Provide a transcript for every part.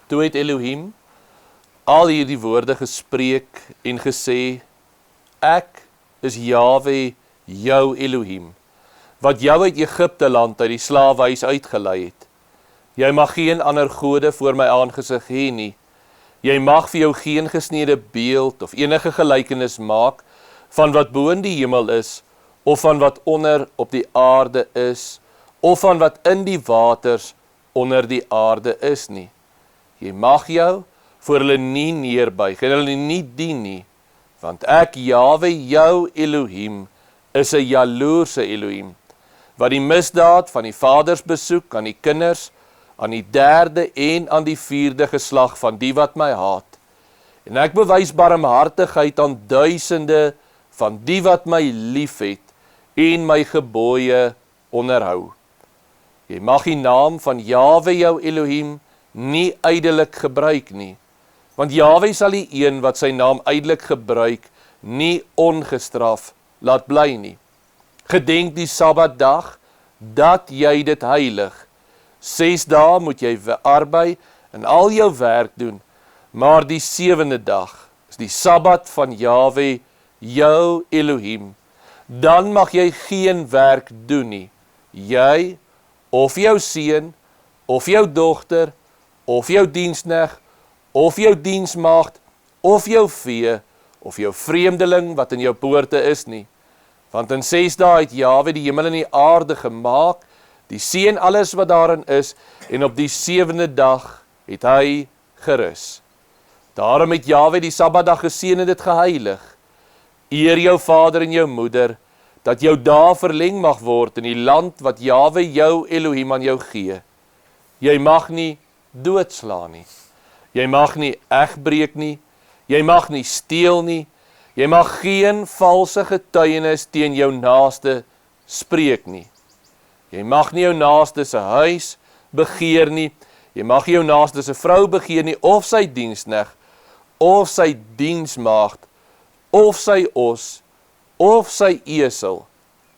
Toe het Elohim al hierdie woorde gespreek en gesê, ek is Jahwe, jou Elohim, wat jou uit Egipte land uit die slawehuis uitgelei het. Jy mag geen ander gode voor my aangesig hê nie. Jy mag vir jou geen gesnede beeld of enige gelykenis maak van wat bo in die hemel is, of van wat onder op die aarde is, of van wat in die waters onder die aarde is nie. Jy mag jou voor hulle nie neerbuig en hulle nie dien nie, want ek, Jahwe, jou Elohim, is 'n jaloerse Elohim, wat die misdaad van die vaders besoek aan die kinders, aan die 3de en aan die 4de geslag van die wat my haat. En ek bewys barmhartigheid aan duisende van die wat my liefhet en my gebooie onderhou. Jy mag die naam van Jahwe jou Elohim nie ydelik gebruik nie, want Jahwe sal die een wat sy naam ydelik gebruik nie ongestraf laat bly nie. Gedenk die Sabbatdag dat jy dit heilig. 6 dae moet jy arbei en al jou werk doen, maar die 7de dag is die Sabbat van Jahwe jou Elohim. Dan mag jy geen werk doen nie. Jy, of jou seun, of jou dogter, of jou diensknegt, of jou diensmaagd, of jou vee, of jou vreemdeling wat in jou poorte is nie. Want in 6 dae het Jahwe die hemel en die aarde gemaak, die see en alles wat daarin is, en op die 7de dag het hy gerus. Daarom het Jahwe die Sabbatdag geseën en dit geheilig. Eer jou vader en jou moeder, dat jou dae verleng mag word in die land wat Jahwe jou Elohim aan jou gee. Jy mag nie doodslaan nie. Jy mag nie egbreek nie. Jy mag nie steel nie. Jy mag geen valse getuienis teen jou naaste spreek nie. Jy mag nie jou naaste se huis begeer nie. Jy mag nie jou naaste se vrou begeer nie, of sy diensknegt, of sy diensmaagd, of sy os, of sy esel,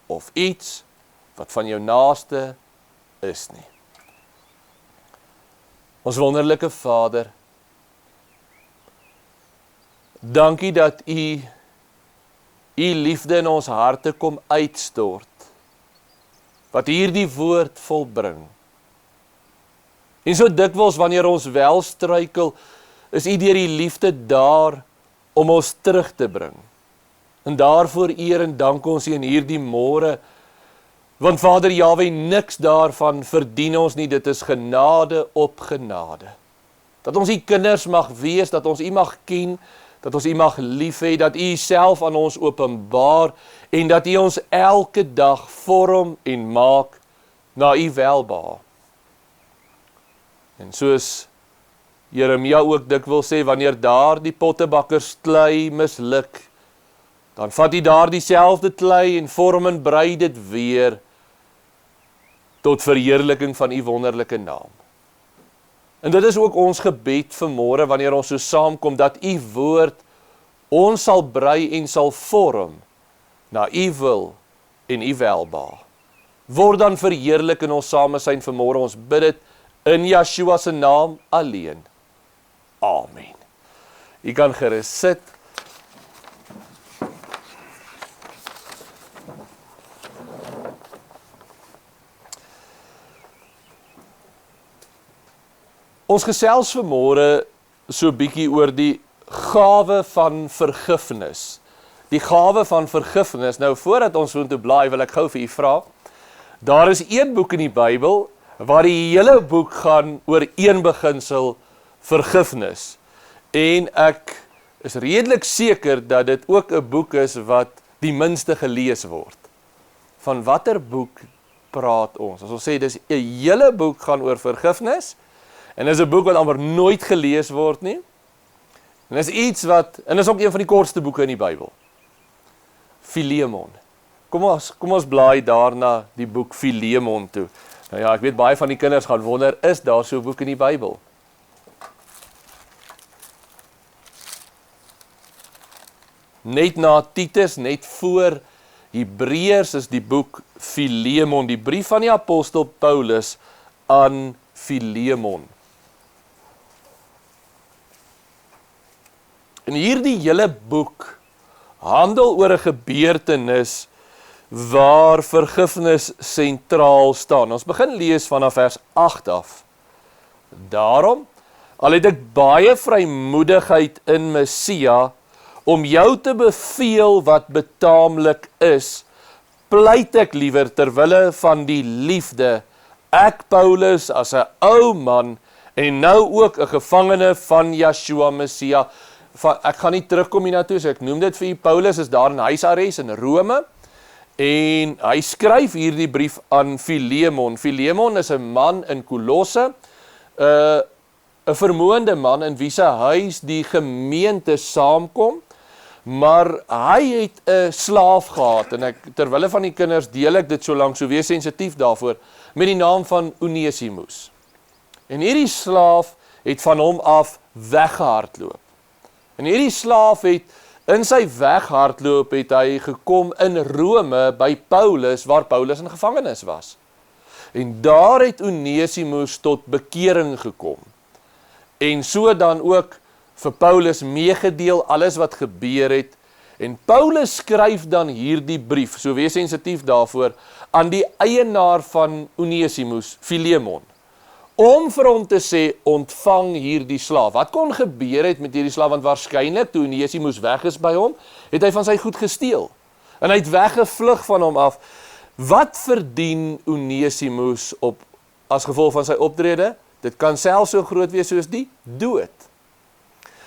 of iets wat van jou naaste is nie. Ons wonderlike Vader, dankie dat U liefde in ons harte kom uitstort, wat hierdie woord volbring. En so dikwels wanneer ons wel struikel, is U deur die liefde daar om ons terug te bring. En daarvoor eer en dank ons U in hierdie môre, want Vader Jahwe, niks daarvan verdien ons nie, dit is genade op genade. Dat ons U kinders mag wees, dat ons U mag ken, dat ons U mag lief hê, dat U self aan ons openbaar, en dat U ons elke dag vorm en maak na U welbehae. En soos Jeremia ook dikwels sê, wanneer daar die pottebakkersklei klei misluk, dan vat U daar dieselfde klei en vorm en brei dit weer tot verheerliking van U wonderlike naam. En dit is ook ons gebed vanmôre wanneer ons so saamkom, dat U woord ons sal brei en sal vorm na U wil en U welbehae. Word dan verheerlik in ons samesyn vanmôre, ons bid dit in Yeshua se naam alleen. Amen. U kan gerus sit. Ons gesels vanmôre so bietjie oor die gawe van vergifnis. Die gawe van vergifnis. Nou voordat ons so toe blaai, wil ek gou vir u vra. Daar is een boek in die Bybel waar die hele boek gaan oor een beginsel, vergifnis. En ek is redelik seker dat dit ook 'n boek is wat die minste gelees word. Van watter boek praat ons? As ons sê dis 'n hele boek gaan oor vergifnis, en dis 'n boek wat amper nooit gelees word nie. En dis iets wat, en dis ook een van die kortste boeke in die Bybel. Filemon. Kom ons blaai daarna die boek Filemon toe. Nou ja, ek weet baie van die kinders gaan wonder, is daar so 'n boek in die Bybel? Net na Titus, net voor Hebreërs is die boek Filemon, die brief van die apostel Paulus aan Filemon. En hierdie hele boek handel oor 'n gebeurtenis waar vergifnis sentraal staan. Ons begin lees vanaf vers 8 af. Daarom, al het ek baie vrymoedigheid in Messia, om jou te beveel wat betaamlik is, pleit ek liewer terwille van die liefde, ek Paulus as 'n ou man, en nou ook 'n gevangene van Yeshua Messia. Ek gaan nie terugkom hiernatoe, so ek noem dit vir u. Paulus is daar in huisarrest in Rome, en hy skryf hierdie brief aan Filemon. Filemon is 'n man in Kolosse, 'n vermoënde man in wie se huis die gemeente saamkom, maar hy het 'n slaaf gehad, en terwille van die kinders deel ek dit so lank, so wees sensitief daarvoor, met die naam van Onesimus. En hierdie slaaf het van hom af weggehardloop. En hierdie slaaf het, in sy weghardloop het hy gekom in Rome by Paulus, waar Paulus in gevangenis was. En daar het Onesimus tot bekering gekom. En so dan ook vir Paulus meegedeel alles wat gebeur het. En Paulus skryf dan hierdie brief, so wees sensitief daarvoor, aan die eienaar van Onesimus, Filemon, om vir hom te sê, ontvang hierdie slaaf. Wat kon gebeur het met hierdie slaaf? Want waarskynlik, toe Onesimus weg is by hom, het hy van sy goed gesteel. En hy het weggevlug van hom af. Wat verdien Onesimus as gevolg van sy optrede? Dit kan selfs so groot wees soos die dood.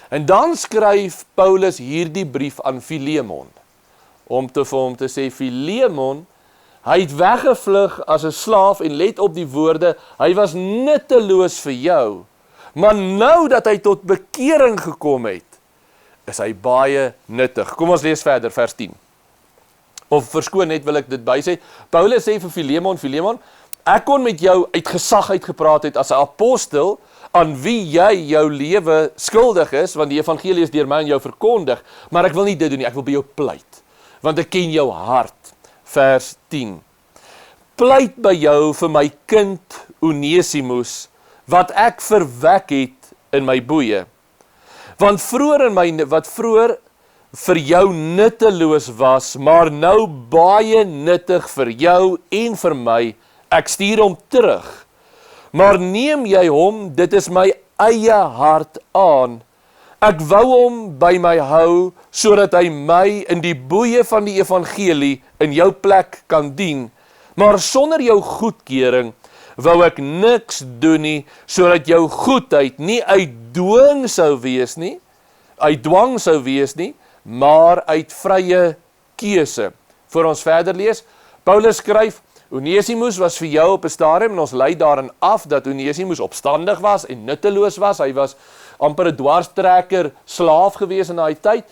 En dan skryf Paulus hierdie brief aan Filemon, om vir hom te sê, Filemon, hy het weggevlug as 'n slaaf, en let op die woorde, hy was nutteloos vir jou, maar nou dat hy tot bekering gekom het, is hy baie nuttig. Kom ons lees verder, vers 10. Of verskoon net, wil ek dit bysê. Paulus sê vir Filemon, Filemon, ek kon met jou uit gesag uitgepraat het as 'n apostel, aan wie jy jou lewe skuldig is, want die evangelie is deur my en jou verkondig, maar ek wil nie dit doen nie, ek wil by jou pleit, want ek ken jou hart. Vers 10. Pleit by jou vir my kind Onesimus, wat ek verwek het in my boeye. Want wat vroeër vir jou nutteloos was, maar nou baie nuttig vir jou en vir my, ek stuur hom terug. Maar neem jy hom, dit is my eie hart aan. Ek wou hom by my hou, sodat hy my in die boeye van die evangelie in jou plek kan dien. Maar sonder jou goedkeuring wou ek niks doen nie, sodat jou goedheid nie uit dwang sou wees nie, maar uit vrye keuse. Voor ons verder lees, Paulus skryf, Onesimus was vir jou op 'n stadium, en ons lei daarin af dat Onesimus opstandig was en nutteloos was. Hy was amper 'n dwarstrekker slaaf gewees in daai tyd.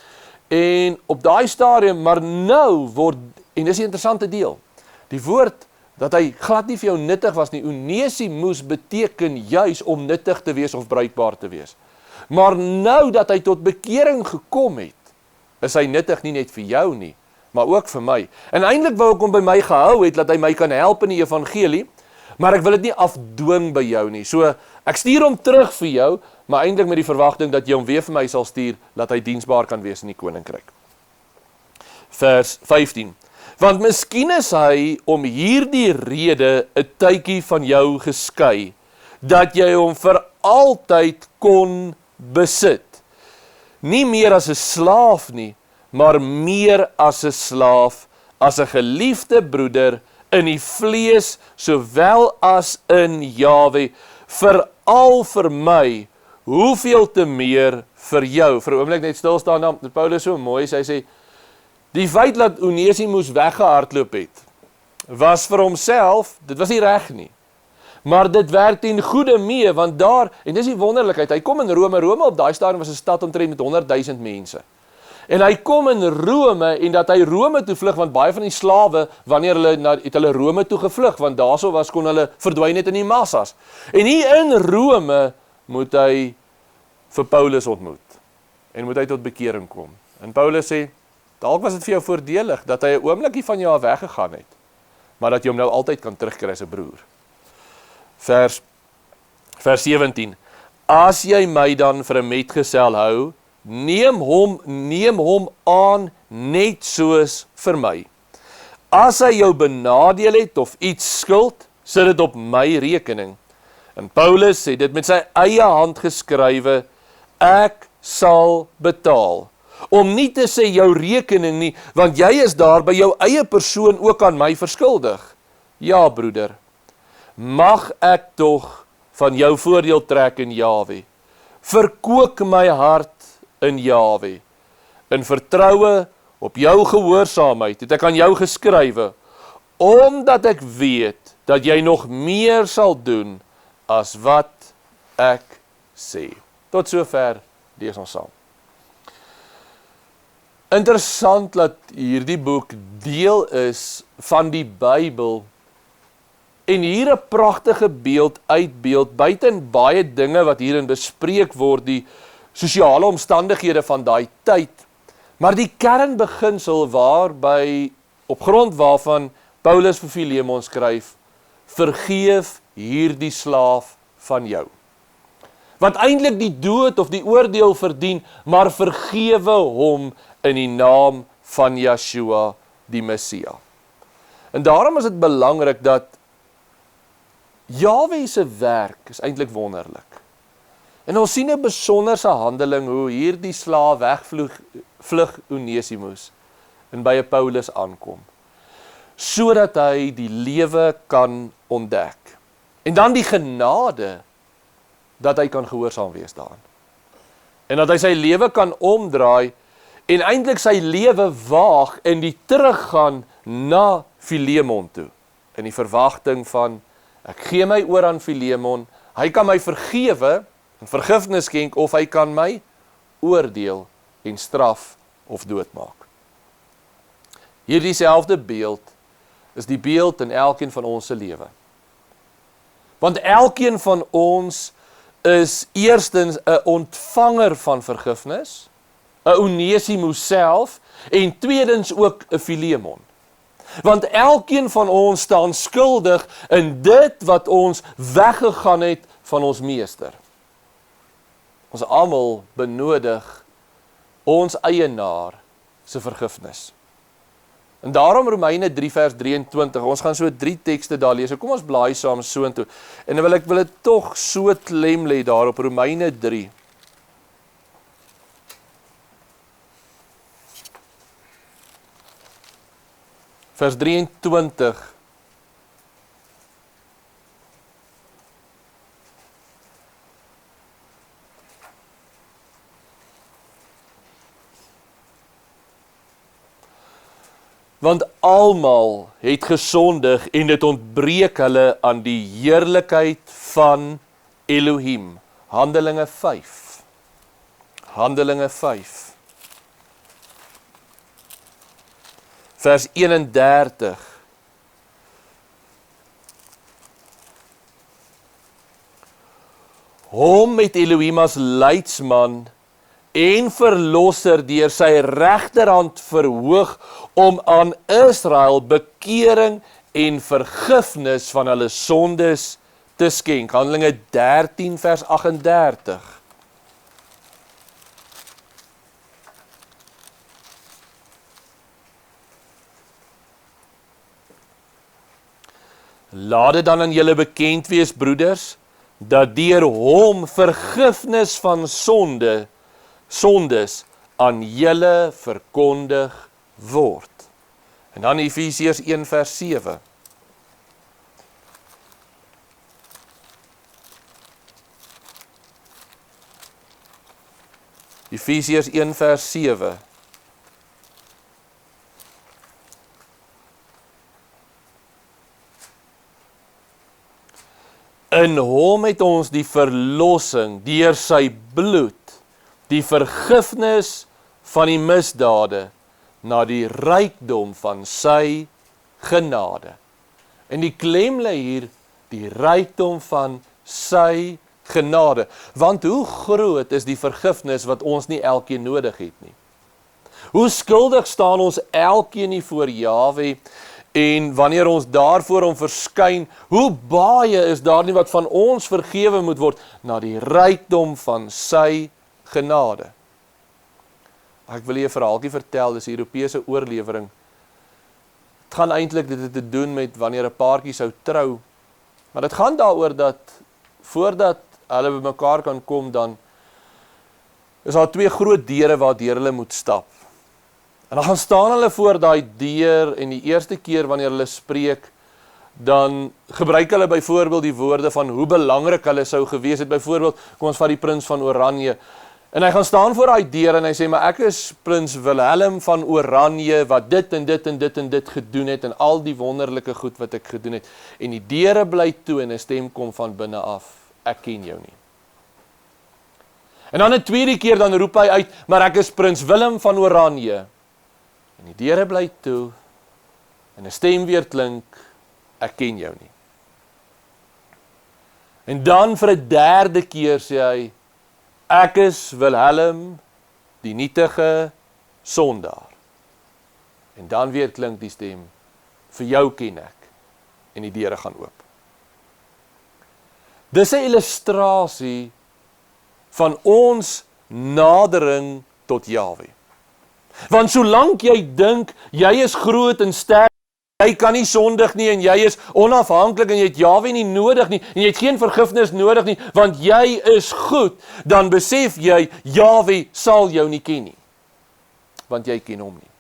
En op daai stadium, maar nou word, en dis die interessante deel, die woord dat hy glad nie vir jou nuttig was nie, Onesimus beteken juis om nuttig te wees of bruikbaar te wees. Maar nou dat hy tot bekering gekom het, is hy nuttig nie net vir jou nie, maar ook vir my. En eintlik wou ek hom by my gehou het, dat hy my kan help in die evangelie, maar ek wil dit nie afdwing by jou nie. So, ek stuur hom terug vir jou, maar eintlik met die verwagting dat jy hom weer vir my sal stuur, dat hy diensbaar kan wees in die koninkryk. Vers 15. Want miskien is hy om hierdie rede 'n tydjie van jou geskei, dat jy hom vir altyd kon besit. Nie meer as 'n slaaf nie, maar meer as 'n slaaf, as 'n geliefde broeder in die vlees, sowel as in Jahwe, veral vir my, hoeveel te meer vir jou. Vir 'n oomblik net stil staan dan, Paulus so mooi, hy sê, die feit dat Onesimus weggehardloop het, was vir homself, dit was nie reg nie, maar dit werk ten goeie mee, want daar, en dis die wonderlikheid, hy kom in Rome op daai stadium was 'n stad omtrent met 100.000 mense, en hy kom in Rome, en dat hy Rome toe vlug, want baie van die slawe, wanneer het hulle Rome toe gevlug, want daarso was, kon hulle verdwyn het in die massas, en hier in Rome, moet hy vir Paulus ontmoet, en moet hy tot bekering kom, en Paulus sê, dalk was dit vir jou voordelig, dat hy 'n oomblikie van jou weggegaan het, maar dat jy hom nou altyd kan terugkry as 'n broer. Vers 17, as jy my dan vir 'n metgesel hou, neem hom aan net soos vir my. As hy jou benadeel het of iets skuld, sit dit op my rekening. En Paulus sê dit met sy eie hand geskrywe, ek sal betaal. Om nie te sê jou rekening nie, want jy is daar by jou eie persoon ook aan my verskuldig. Ja, broeder, mag ek tog van jou voordeel trek in Jahwe. Verkoop my hart in Jahwe. In vertroue op jou gehoorsaamheid het ek aan jou geskrywe, omdat ek weet dat jy nog meer sal doen as wat ek sê. Tot sover lees ons saam. Interessant dat hierdie boek deel is van die Bybel en hier 'n pragtige beeld uitbeeld, buiten baie dinge wat hierin bespreek word, die sosiale omstandighede van daai tyd, maar die kernbeginsel waarby, op grond waarvan Paulus vir Filemon skryf, vergeef hierdie slaaf van jou. Wat eintlik die dood of die oordeel verdien, maar vergewe hom in die naam van Yeshua, die Messia. En daarom is dit belangrik dat Jahwe se werk is eintlik wonderlik. En ons sien 'n besonderse handeling hoe hierdie slaaf wegvlug Onesimus en by 'n Paulus aankom, sodat hy die lewe kan ontdek. En dan die genade dat hy kan gehoorsaam wees daaraan. En dat hy sy lewe kan omdraai en eintlik sy lewe waag en die teruggaan na Filemon toe, in die verwagting van, ek gee my oor aan Filemon, hy kan my vergewe en vergifnis skenk, of hy kan my oordeel en straf of doodmaak. Hierdie selfde beeld is die beeld in elkeen van ons se lewe. Want elkeen van ons is eerstens 'n ontvanger van vergifnis, 'n Onesimus self, en tweedens ook 'n Filemon. Want elkeen van ons staan skuldig in dit wat ons weggegaan het van ons meester. Ons almal benodig ons eienaar se vergifnis. En daarom Romeine 3 vers 23, ons gaan so 3 tekste daar lees, kom ons blaai saam soontoe, en dan wil dit tog so klem lê daar op Romeine 3. Vers 23. Want almal het gesondig en dit ontbreek hulle aan die heerlikheid van Elohim. Handelinge 5. Handelinge 5. Vers 31. Hom met Elohim as leidsman en verlosser deur sy regterhand verhoog om aan Israel bekering en vergifnis van hulle sondes te skenk. Handelinge 13 vers 38. Laat dit dan aan julle bekend wees, broeders, dat deur hom vergifnis van sondes aan julle verkondig word. En dan Efesiërs 1 vers 7. Efesiërs 1 vers 7. In hom het ons die verlossing deur sy bloed, die vergifnis van die misdade, na die rykdom van sy genade. En die klem lê hier, die rykdom van sy genade. Want hoe groot is die vergifnis wat ons nie elkeen nodig het nie? Hoe skuldig staan ons elkeen nie voor Jahwe, en wanneer ons daarvoor hom verskyn, hoe baie is daar nie wat van ons vergewe moet word, na die rykdom van sy genade. Ek wil jy 'n verhaaltjie vertel, dis 'n Europese oorlewering. Het gaan eintlik dit te doen met wanneer 'n paartjie sou trou, maar dit gaan daaroor dat, voordat hulle by mekaar kan kom, dan is daar 2 groot deure waardeur hulle moet stap. En dan gaan staan hulle voor daai deur, en die eerste keer wanneer hulle spreek, dan gebruik hulle byvoorbeeld die woorde van hoe belangrik hulle sou gewees het. Byvoorbeeld, kom ons vat die prins van Oranje, en hy gaan staan voor daai deur en hy sê, maar ek is prins Wilhelm van Oranje, wat dit en dit en dit en dit gedoen het, en al die wonderlike goed wat ek gedoen het. En die deure bly toe en 'n stem kom van binne af, ek ken jou nie. En dan 'n tweede keer dan roep hy uit, maar ek is prins Willem van Oranje. En die deure bly toe, en 'n stem weer klink, ek ken jou nie. En dan vir 'n derde keer sê hy, ek is Wilhelm, die nietige sondaar. En dan weer klink die stem, vir jou ken ek, en die deure gaan oop. Dis 'n illustrasie van ons nadering tot Jahwe. Want solank jy dink, jy is groot en sterk, jy kan nie sondig nie, en jy is onafhanklik, en jy het Jahwe nie nodig nie, en jy het geen vergifnis nodig nie, want jy is goed, dan besef jy, Jahwe sal jou nie ken nie, want jy ken hom nie.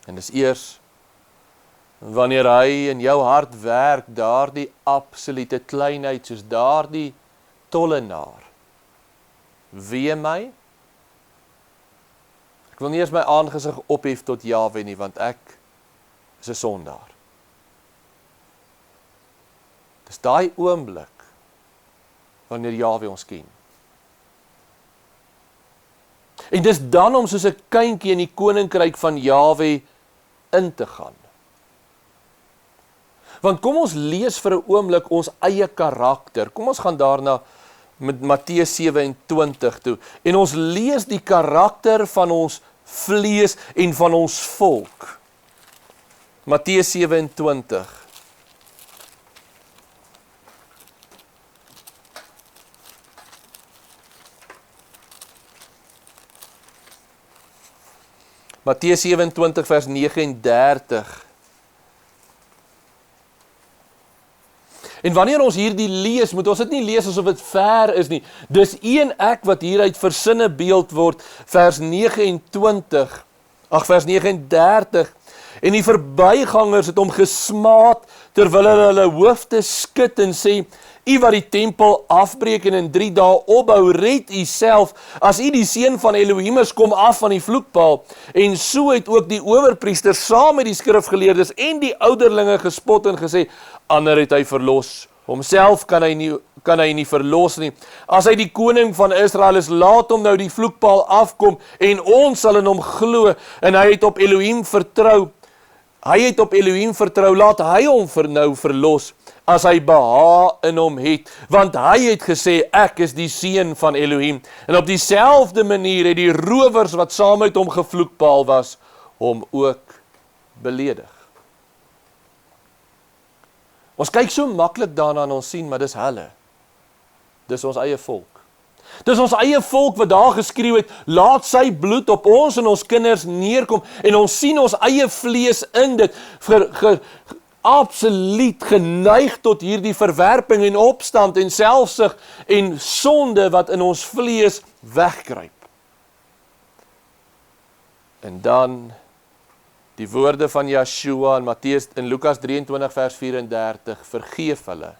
En dis eers, wanneer hy in jou hart werk, daardie absolute kleinheid, soos daardie tollenaar, wee my, ek wil nie eens my aangesig ophef tot Jahwe nie, want ek is 'n sondaar. Dis daai oomblik, wanneer Jahwe ons ken. En dis dan om soos 'n kindjie in die koninkryk van Jahwe in te gaan. Want kom ons lees vir 'n oomblik ons eie karakter. Kom ons gaan daarna met Matteus 27 toe. En ons lees die karakter van ons vlees en van ons volk. Matteus 27. Matteus 27 vers 39. En wanneer ons hierdie lees, moet ons dit nie lees asof dit ver is nie. Dis een ek wat hieruit versinne beeld word, vers 39. En die verbygangers het hom gesmaad, terwyl hulle hoofde skud en sê, u wat die tempel afbreek en in 3 dae opbou, red u self, as u die seun van Elohim is, kom af van die vloekpaal. En so het ook die owerpriester saam met die skrifgeleerdes en die ouderlinge gespot en gesê, ander het hy verlos, homself kan hy nie verlos nie. As hy die koning van Israel is, laat hom nou die vloekpaal afkom, en ons sal in hom glo, en hy het op Elohim vertrou, laat hy hom nou verlos, as hy behaag in hom het, want hy het gesê, ek is die seun van Elohim, en op dieselfde manier het die rowers wat saam met hom gevloekpaal was, hom ook beledig. Ons kyk so maklik daarna en ons sien, maar dis hulle. Dis ons eie volk. Dis ons eie volk wat daar geskreeu het, laat sy bloed op ons en ons kinders neerkom, en ons sien ons eie vlees in dit, absoluut geneig tot hierdie verwerping en opstand en selfsug en sonde wat in ons vlees wegkruip. En dan die woorde van Yeshua in Lukas 23 vers 34, vergeef hulle.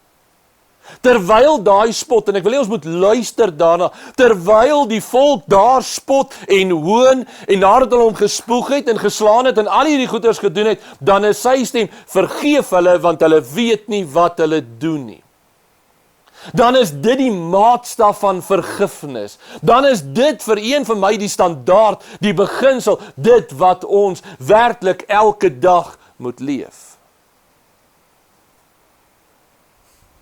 Terwyl daai spot, en ek wil hê ons moet luister daarna, terwyl die volk daar spot en hoon, en nadat hulle hom gespoeg het en geslaan het en al hierdie goeders gedoen het, dan is sy stem, vergeef hulle, want hulle weet nie wat hulle doen nie. Dan is dit die maatstaf van vergifnis. Dan is dit vir een van my die standaard, die beginsel, dit wat ons werklik elke dag moet leef.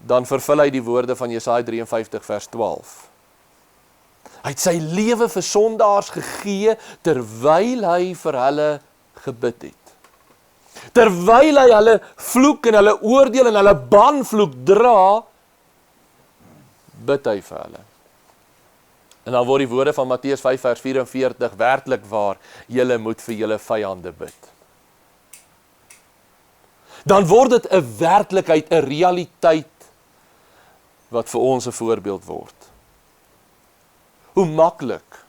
Dan vervul hy die woorde van Jesaja 53 vers 12. Hy het sy lewe vir sondaars gegee, terwyl hy vir hulle gebid het. Terwyl hy hulle vloek en hulle oordeel en hulle banvloek dra, bid hy vir hulle. En dan word die woorde van Matteus 5 vers 44 werklik waar, julle moet vir julle vyande bid. Dan word dit 'n werklikheid, 'n realiteit, wat vir ons 'n voorbeeld word. Hoe maklik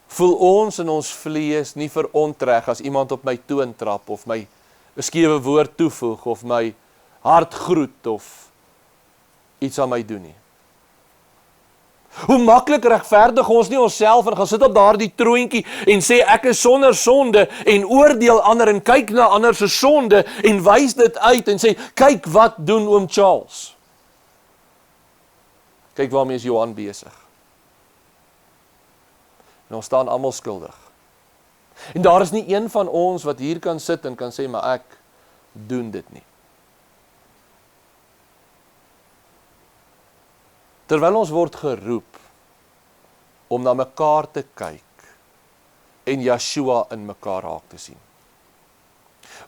voel ons in ons vlees nie verontreg as iemand op my toon trap, of my 'n skewe woord toevoeg, of my hart groet, of iets aan my doen nie. Hoe maklik regverdig ons nie onsself en gaan sit op daardie troontjie en sê ek is sonder sonde en oordeel ander en kyk na ander se sonde en wys dit uit en sê kyk wat doen oom Charles. Kyk waarmee is Johan besig. En ons staan almal skuldig. En daar is nie een van ons wat hier kan sit en kan sê maar ek doen dit nie. Terwyl ons word geroep om na mekaar te kyk en Yeshua in mekaar raak te sien.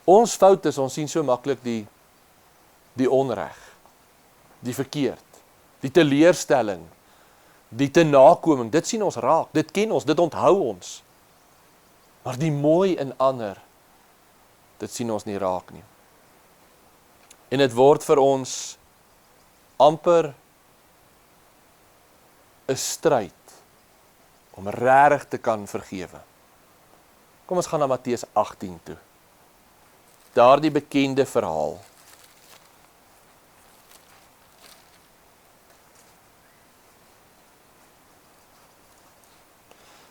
Ons fout is, ons sien so maklik die onreg, die verkeerd, die teleurstelling, die tenakoming, dit sien ons raak, dit ken ons, dit onthou ons. Maar die mooi in ander, dit sien ons nie raak nie. En dit word vir ons amper 'n stryd om regtig te kan vergewe. Kom ons gaan na Matteus 18 toe. Daardie bekende verhaal.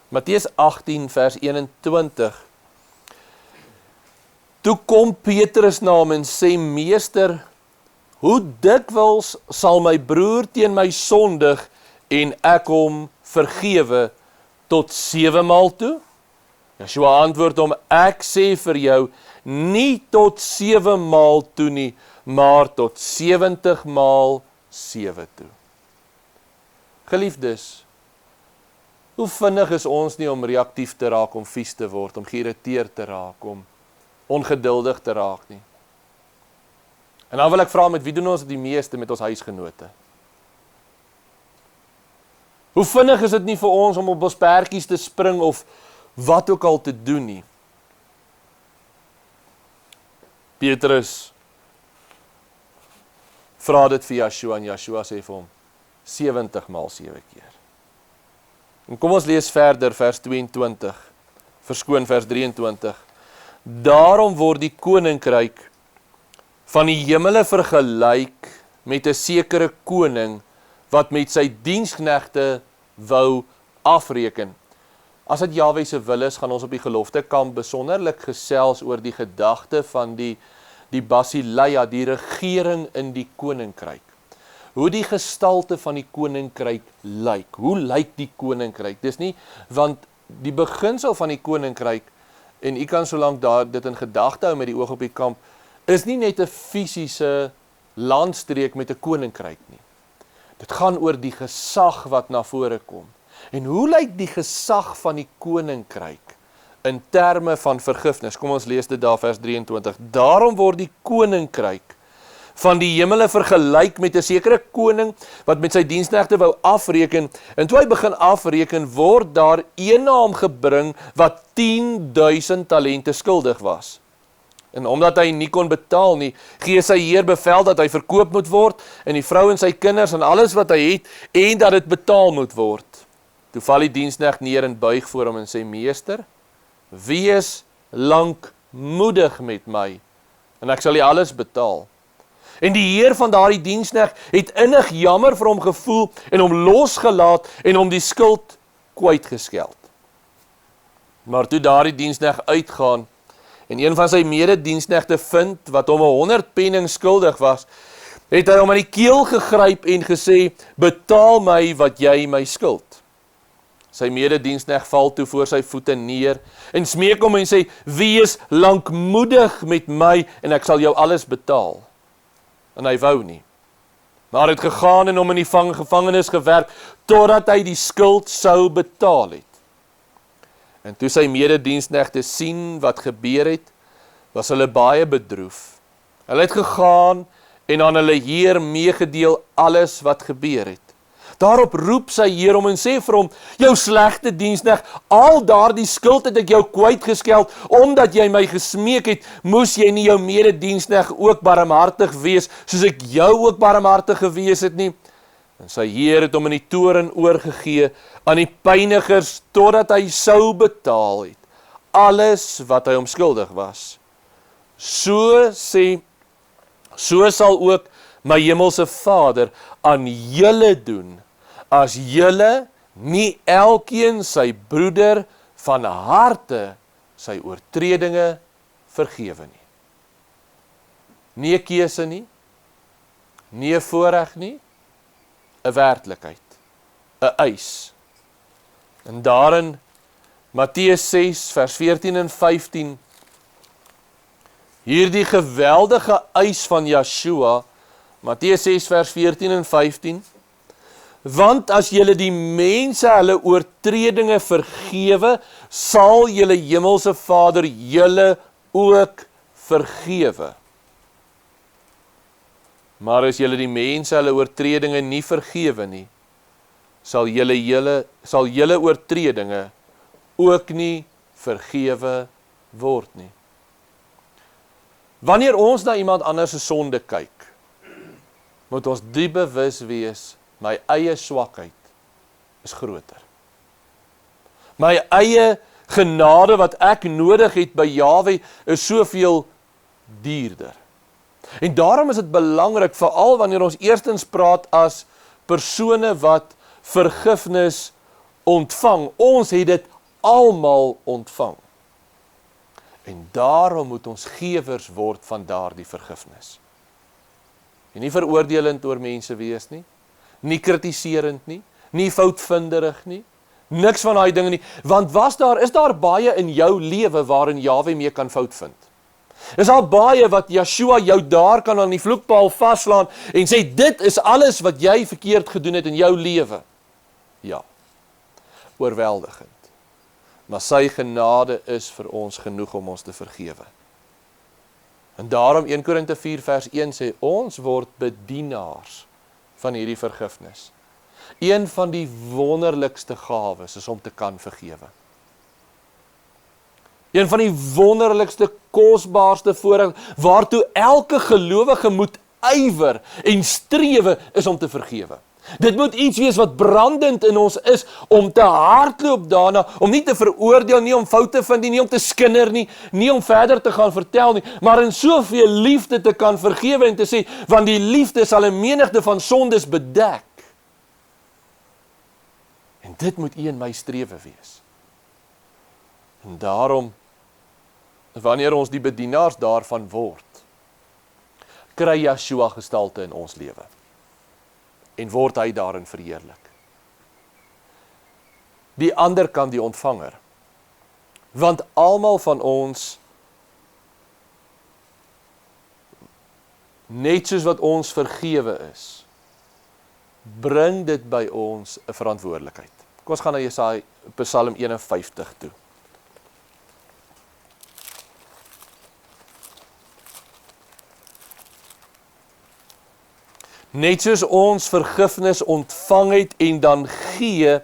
Matteus 18 vers 21. Toe kom Petrus na hom en sê, Meester, hoe dikwels sal my broer teen my sondig en ek hom vergewe tot 7 maal toe? Yeshua antwoord hom, ek sê vir jou, nie tot 7 maal toe nie, maar tot 70 maal 7 toe. Geliefdes, hoe vinnig is ons nie om reaktief te raak, om vies te word, om geïrriteerd te raak, om ongeduldig te raak nie. En dan wil ek vra, met wie doen ons dit die meeste? Met ons huisgenote. Hoe vinnig is dit nie vir ons om op ons perdjies te spring of wat ook al te doen nie? Petrus vra dit vir Yeshua en Yeshua sê vir hom 70 maal 7 keer. En kom ons lees verder vers 22, verskoon vers 23. Daarom word die koninkryk van die hemele vergelyk met 'n sekere koning wat met sy diensknegte wou afreken. As dit Jahwe se wil is, gaan ons op die geloftekamp besonderlik gesels oor die gedagte van die basileia, die regering in die koninkryk. Hoe die gestalte van die koninkryk lyk. Hoe lyk die koninkryk? Dis nie, want die beginsel van die koninkryk, en u kan solank dit in gedagte hou met die oog op die kamp, is nie net 'n fisiese landstreek met 'n koninkryk nie. Dit gaan oor die gesag wat na vore kom. En hoe lyk die gesag van die koninkryk in terme van vergifnis? Kom ons lees dit daar vers 23. Daarom word die koninkryk van die hemele vergelyk met 'n sekere koning wat met sy diensknegte wou afreken. En toe hy begin afreken, word daar een na hom gebring wat 10.000 talente skuldig was. En omdat hy nie kon betaal nie, gee sy heer bevel dat hy verkoop moet word, en die vrou en sy kinders en alles wat hy het, en dat dit betaal moet word. Toe val die diensknegt neer en buig voor hom en sê, Meester, wees lankmoedig met my, en ek sal jy alles betaal. En die heer van daardie diensknegt het innig jammer vir hom gevoel, en hom losgelaat, en hom die skuld kwytgeskeld. Maar toe daardie diensknegt uitgaan, en een van sy medediensknegte vind, wat hom 100 penning skuldig was, het hy hom aan die keel gegryp en gesê, betaal my wat jy my skuld. Sy medediensknegt val toe voor sy voete neer, en smeek hom en sê, wees lankmoedig met my, en ek sal jou alles betaal. En hy wou nie. Maar het gegaan en hom in die gevangenis gewerk, totdat hy die skuld sou betaal het. En toe sy medediensknegte sien wat gebeur het, was hulle baie bedroef. Hulle het gegaan en aan hulle heer meegedeel alles wat gebeur het. Daarop roep sy Heer hom en sê vir hom, jou slegte diensknegt, al daardie skuld het ek jou kwytgeskeld, omdat jy my gesmeek het, moes jy nie jou medediensknegt ook barmhartig wees, soos ek jou ook barmhartig gewees het nie. En sy Heer het hom in die toren oorgegee aan die pynigers, totdat hy sou betaal het, alles wat hy omskuldig was. So sal ook my hemelse Vader aan julle doen, as julle nie elkeen sy broeder van harte sy oortredinge vergewe nie. Nie 'n keuse nie, nie 'n voorreg nie, 'n werklikheid, 'n eis. En daarin, Matteus 6 vers 14 en 15, hierdie geweldige eis van Yeshua, Matteus 6 vers 14 en 15, want as julle die mense hulle oortredinge vergewe, sal julle hemelse Vader julle ook vergewe. Maar as julle die mense hulle oortredinge nie vergewe nie, sal julle oortredinge ook nie vergewe word nie. Wanneer ons na iemand anders se sonde kyk, moet ons diep bewus wees, my eie swakheid is groter. My eie genade wat ek nodig het by Jahwe is soveel duurder. En daarom is dit belangrik, veral wanneer ons eerstens praat as persone wat vergifnis ontvang. Ons het dit almal ontvang. En daarom moet ons gewers word van daardie vergifnis. En nie veroordelend oor mense wees nie, nie kritiserend nie, nie foutvinderig nie, niks van daai dinge nie, want is daar baie in jou lewe waarin Jahwe mee kan fout vind. Is al baie wat Yeshua jou daar kan aan die vloekpaal vaslaan en sê, dit is alles wat jy verkeerd gedoen het in jou lewe. Ja, oorweldigend. Maar sy genade is vir ons genoeg om ons te vergewe. En daarom 1 Korinte 4 vers 1 sê, ons word bedienaars van hierdie vergifnis. Een van die wonderlikste gawes is om te kan vergewe. Een van die wonderlikste, kosbaarste voorreg, waartoe elke gelowige moet ywer en strewe, is om te vergewe. Dit moet iets wees wat brandend in ons is, om te hardloop daarna, om nie te veroordeel nie, om foute te vind nie, om te skinder nie, nie om verder te gaan vertel nie, maar in soveel liefde te kan vergewe en te sê, want die liefde sal 'n menigte van sondes bedek. En dit moet u en my strewe wees. En daarom, wanneer ons die bedienaars daarvan word, kry Yeshua gestalte in ons lewe. En word hy daarin verheerlik. Die ander kant, die ontvanger. Want almal van ons, net soos wat ons vergewe is, bring dit by ons 'n verantwoordelikheid. Kom ons gaan na Psalm 51 toe. Net soos ons vergifnis ontvang het en dan gee,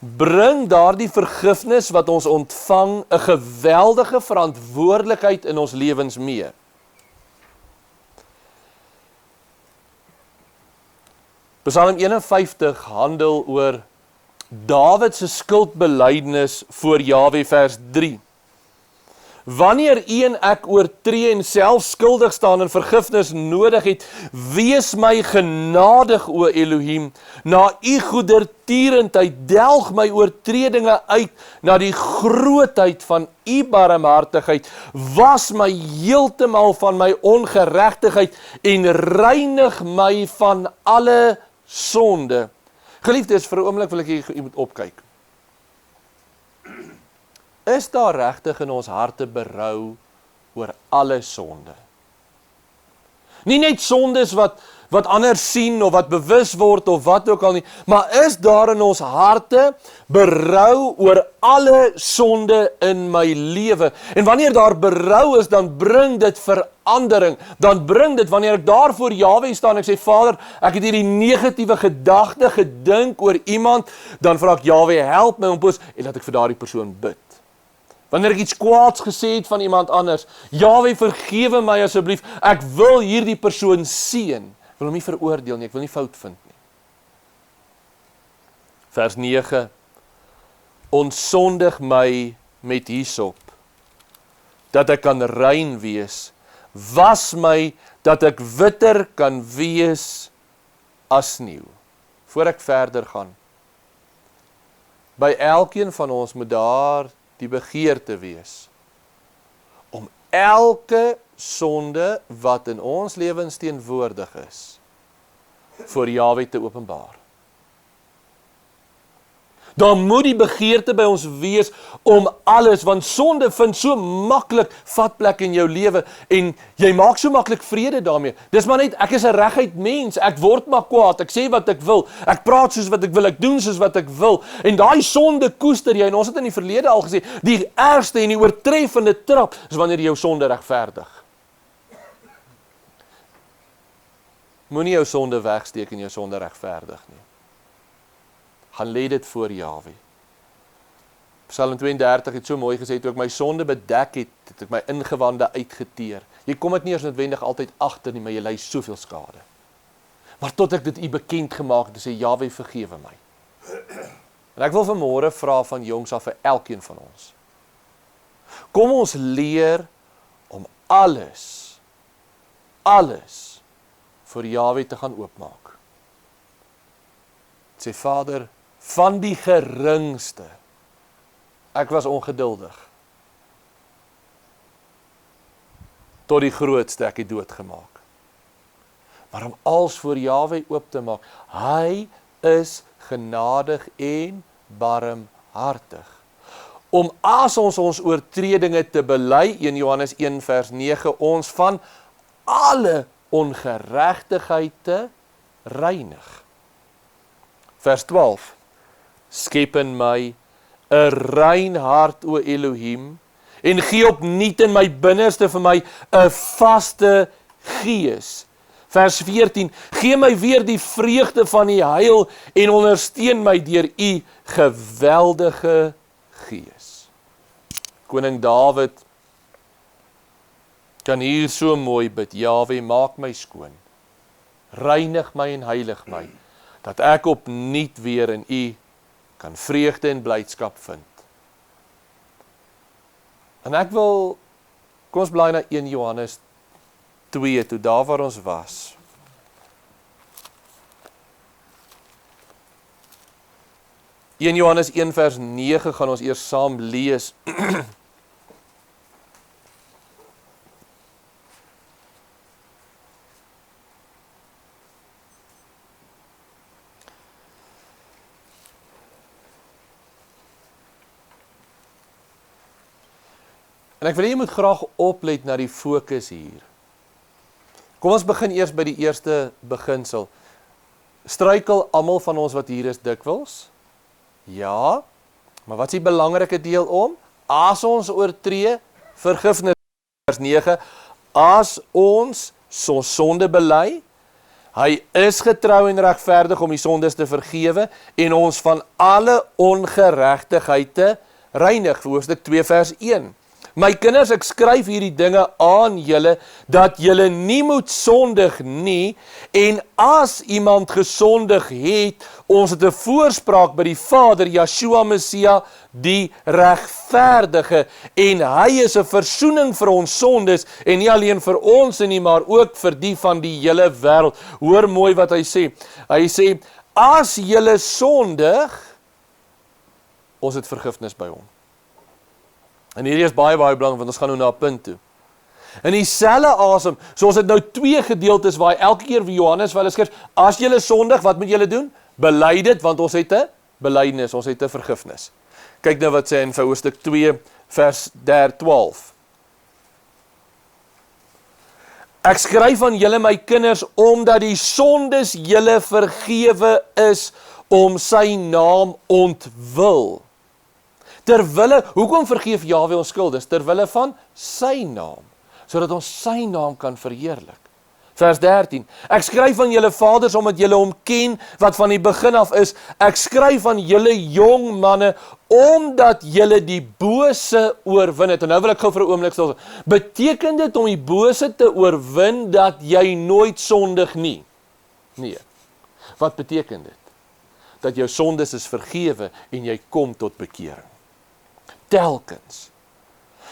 bring daardie vergifnis wat ons ontvang 'n geweldige verantwoordelikheid in ons lewens mee. Psalm 51 handel oor Dawid se skuldbelydenis voor Jahwe, vers 3. Wanneer u en ek oortree en self skuldig staan en vergifnis nodig het, wees my genadig, o Elohim, na u goedertierendheid, delg my oortredinge uit, na die grootheid van u barmhartigheid, was my heeltemal van my ongeregtigheid en reinig my van alle sonde. Geliefdes, vir 'n oomblik wil ek hê u moet opkyk. Is daar regtig in ons harte berou oor alle sonde? Nie net sondes wat wat anders sien, of wat bewus word, of wat ook al nie, maar is daar in ons harte berou oor alle sonde in my lewe? En wanneer daar berou is, dan bring dit verandering, dan bring dit, wanneer ek daar voor Jahwe staan, ek sê, Vader, ek het hierdie negatiewe gedagte gedink oor iemand, dan vra ek, Jahwe, help my om boos, en dat ek vir daardie persoon bid. Wanneer ek iets kwaads gesê het van iemand anders, Jahwe, vergewe my asseblief, ek wil hierdie persoon seën, ek wil hom nie veroordeel nie, ek wil nie fout vind nie. Vers 9, ontsondig my met hyssop, dat ek kan rein wees, was my, dat ek witter kan wees as sneeu. Voor ek verder gaan, by elkeen van ons moet daar die begeerte wees, om elke sonde wat in ons lewens teenwoordig is, voor Jahwe te openbaar. Dan moet die begeerte by ons wees om alles, want sonde vind so maklik vatplek in jou lewe, en jy maak so maklik vrede daarmee. Dis maar net, ek is 'n reguit mens, ek word maar kwaad, ek sê wat ek wil, ek praat soos wat ek wil, ek doen soos wat ek wil, en daai sonde koester jy, en ons het in die verlede al gesê, die ergste en die oortreffende trap, is wanneer jy jou sonde regverdig. Moenie jou sonde wegsteek en jou sonde regverdig nie. Gaan lê dit voor Jahwe. Psalm 32 het so mooi gesê, toe ek my sonde bedek het ek my ingewande uitgeteer. Jy kom dit nie eens noodwendig altyd agter nie, maar jy ly soveel skade. Maar tot ek dit u bekend gemaak het, sê Jahwe, vergewe my. En ek wil vanmôre vra van jongs af vir elkeen van ons. Kom ons leer om alles vir Jahwe te gaan oopmaak. Sê, Vader, van die geringste, ek was ongeduldig, tot die grootste ek het doodgemaak. Maar om alles voor Jahwe oop te maak, hy is genadig en barmhartig. Om as ons oortredinge te bely, 1 Johannes 1 vers 9, ons van alle ongeregtigheid te reinig. Vers 12, skep in my 'n rein hart, o Elohim, en gee opnuut in my binneste vir my 'n vaste gees. Vers 14, gee my weer die vreugde van die heil en ondersteun my deur u geweldige gees. Koning Dawid kan hier so mooi bid, Jahwe, maak my skoon, reinig my en heilig my, dat ek opnuut weer in u kan vreugde en blydskap vind. En ek wil, kom ons blaai na 1 Johannes 2, toe daar waar ons was. In Johannes 1 vers 9 gaan ons eers saam lees. En ek wil jy moet graag oplet na die fokus hier. Kom ons begin eers by die eerste beginsel. Struikel almal van ons wat hier is dikwels? Ja, maar wat is die belangrike deel om? As ons oortree, vergifnis, vers 9, as ons sonde bely, hy is getrou en regverdig om die sondes te vergewe en ons van alle ongeregtigheid te reinig. Hoofstuk 2 vers 1. My kinders, ek skryf hierdie dinge aan julle, dat julle nie moet sondig nie, en as iemand gesondig het, ons het 'n voorspraak by die Vader, Yeshua Messia, die regverdige, en hy is 'n versoening vir ons sondes, en nie alleen vir ons nie, maar ook vir die van die hele wêreld. Hoor mooi wat hy sê. Hy sê, as julle sondig, ons het vergifnis by hom. En hierdie is baie belangrik, want ons gaan nou na 'n punt toe. In dieselfde asem, so ons het nou 2 gedeeltes waar elke keer wie Johannes vir hulle skryf, as julle sondig, wat moet julle doen? Bely dit, want ons het 'n belydenis, ons het 'n vergifnis. Kyk nou wat sê in hoofstuk 2 vers 12. Ek skryf aan julle my kinders, omdat die sondes julle vergewe is, om sy naam ontwil. Terwille, hoekom vergeef Jahwe ons skuldes? Terwille van sy naam, sodat ons sy naam kan verheerlik. Vers 13, ek skryf aan julle vaders, omdat julle hom ken, wat van die begin af is. Ek skryf aan julle jong manne, omdat julle die bose oorwin het. En nou wil ek gou vir 'n oomblik stil. Beteken dit om die bose te oorwin, dat jy nooit sondig nie? Nee. Wat beteken dit? Dat jou sondes is vergewe, en jy kom tot bekering. Telkens.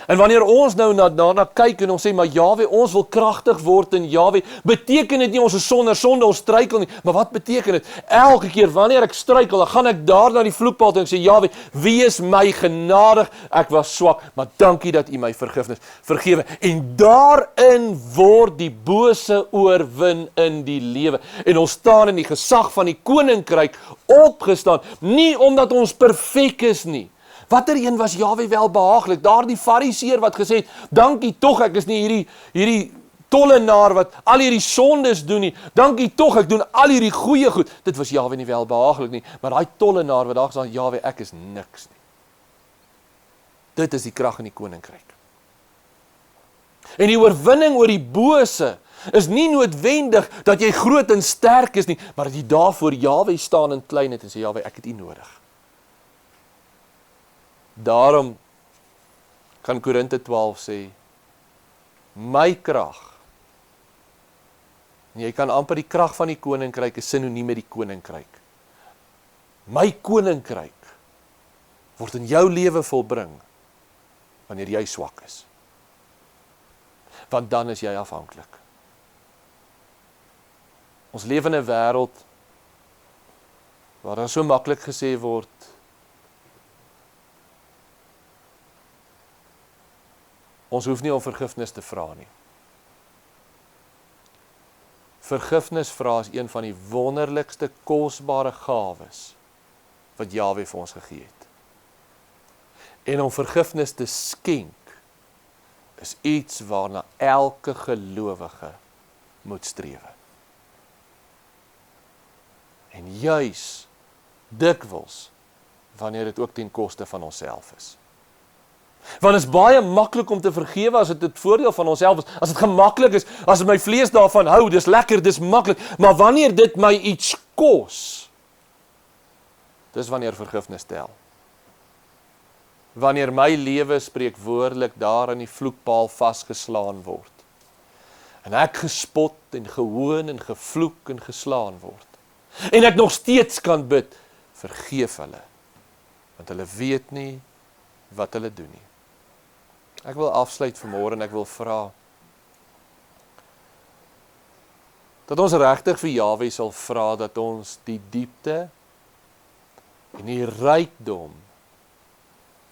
En wanneer ons nou daarna kyk en ons sê, maar Jahwe, ons wil kragtig word in Jahwe, beteken dit nie ons is sonder sonde, ons struikel nie, maar wat beteken dit? Elke keer wanneer ek struikel, dan gaan ek daar na die vloekpaal en sê, Jahwe, wees my genadig, ek was swak, maar dankie dat U my vergewe, en daarin word die bose oorwin in die lewe, en ons staan in die gesag van die koninkryk opgestaan, nie omdat ons perfek is nie. Watter een was Jahwe welbehaaglik? Daardie fariseer wat gesê het, dankie tog, ek is nie hierdie tollenaar wat al hierdie sondes doen nie, dankie tog, ek doen al hierdie goeie goed. Dit was Jahwe nie welbehaaglik nie, maar daai tollenaar wat daar gesê, Jahwe, ek is niks nie. Dit is die krag in die koninkryk. En die oorwinning oor die bose is nie noodwendig dat jy groot en sterk is nie, maar dat jy daar voor Jahwe staan in kleinheid en sê, Jahwe, ek het U nodig. Daarom kan Korinte 12 sê, my krag, en jy kan amper die krag van die koninkryk is sinoniem met die koninkryk. My koninkryk word in jou lewe volbring, wanneer jy swak is. Want dan is jy afhanklik. Ons leef in 'n wêreld, waar daar so maklik gesê word, ons hoef nie om vergifnis te vra nie. Vergifnis vra is een van die wonderlikste, kosbare gawes wat Jahwe vir ons gegee het. En om vergifnis te skenk is iets waarna elke gelowige moet strewe. En juis dikwels wanneer dit ook ten koste van onsself is. Want het is baie maklik om te vergewe as dit het voordeel van onsself is, as dit gemaklik is, as my vlees daarvan hou, dis lekker, dis maklik, maar wanneer dit my iets kos, dis wanneer vergifnis tel. Wanneer my lewe spreekwoordelik daar in die vloekpaal vasgeslaan word, en ek gespot en gehoon en gevloek en geslaan word, en ek nog steeds kan bid, vergeef hulle, want hulle weet nie wat hulle doen nie. Ek wil afsluit vanmôre en ek wil vra, dat ons regtig vir Jahwe sal vra, dat ons die diepte en die rykdom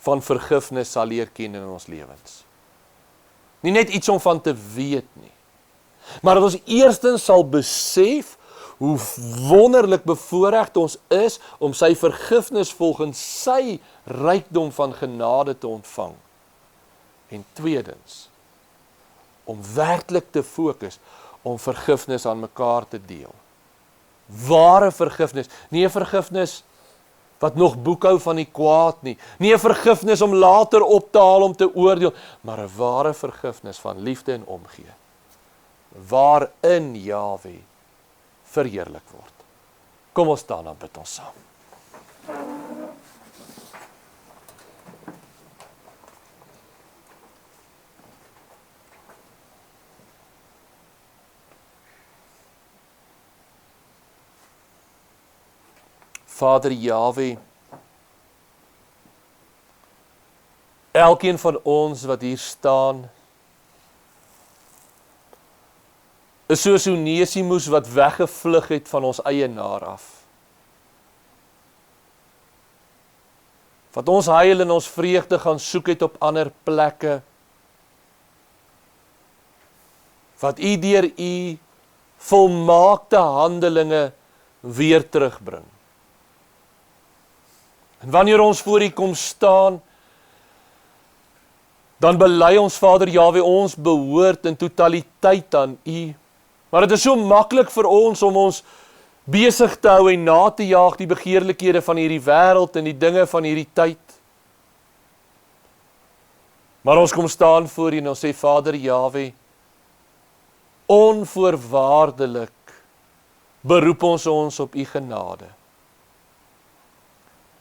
van vergifnis sal leer ken in ons lewens. Nie net iets om van te weet nie, maar dat ons eerstens sal besef, hoe wonderlik bevoorreg ons is, om sy vergifnis volgens sy rykdom van genade te ontvang. En tweedens, om werklik te fokus, om vergifnis aan mekaar te deel. Ware vergifnis, nie 'n vergifnis wat nog boekhou van die kwaad nie, nie 'n vergifnis om later op te haal om te oordeel, maar 'n ware vergifnis van liefde en omgee, waarin Jahwe verheerlik word. Kom ons staan en bid ons saam. Vader Jahwe, elkeen van ons wat hier staan, is soos Onesimus wat weggevlug het van ons eienaar af. Wat ons heil en ons vreugde gaan soek het op ander plekke. Wat U deur U volmaakte handelinge weer terugbring. En wanneer ons voor U kom staan, dan bely ons Vader Jahwe, ons behoort in totaliteit aan U. Maar dit is so maklik vir ons om ons besig te hou en na te jaag die begeerlikhede van hierdie wêreld en die dinge van hierdie tyd. Maar ons kom staan voor U en ons sê, Vader Jahwe, onvoorwaardelik beroep ons op U genade.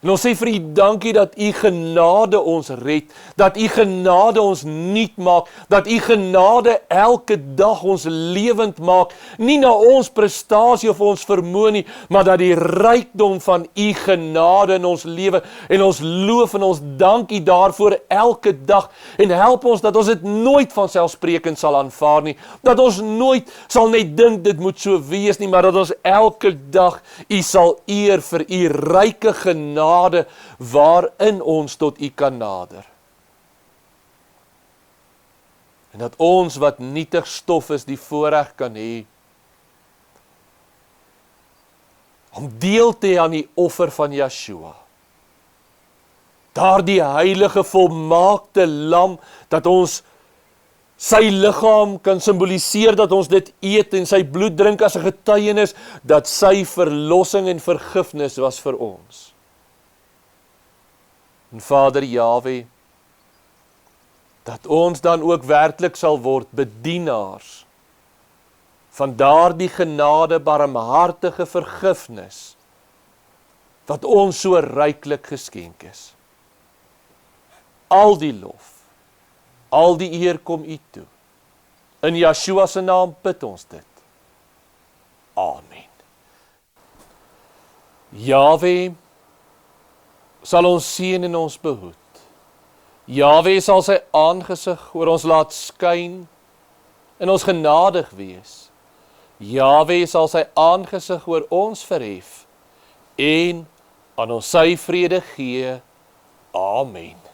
En ons sê vir U dankie dat U genade ons red, dat U genade ons nuut maak, dat U genade elke dag ons lewend maak, nie na ons prestasie of ons vermoë nie, maar dat die rykdom van U genade in ons lewe, en ons loof en ons dank U daarvoor elke dag, en help ons dat ons dit nooit van selfsprekend sal aanvaar nie, dat ons nooit sal net dink dit moet so wees nie, maar dat ons elke dag U sal eer vir U ryke genade, waarin ons tot U kan nader. En dat ons wat nietig stof is, die voorreg kan hê om deel te hê aan die offer van Yeshua. Daardie heilige volmaakte lam, dat ons sy liggaam kan simboliseer, dat ons dit eet en sy bloed drink as 'n getuienis, dat sy verlossing en vergifnis was vir ons. En Vader Jahwe, dat ons dan ook werklik sal word bedienaars van daardie genade, barmhartige vergifnis, wat ons so ryklik geskenk is. Al die lof, al die eer kom U toe. In Yeshua se naam bid ons dit. Amen. Jahwe sal ons seën en ons behoed. Jahwe sal sy aangesig oor ons laat skyn en ons genadig wees. Jahwe sal sy aangesig oor ons verhef en aan ons sy vrede gee. Amen.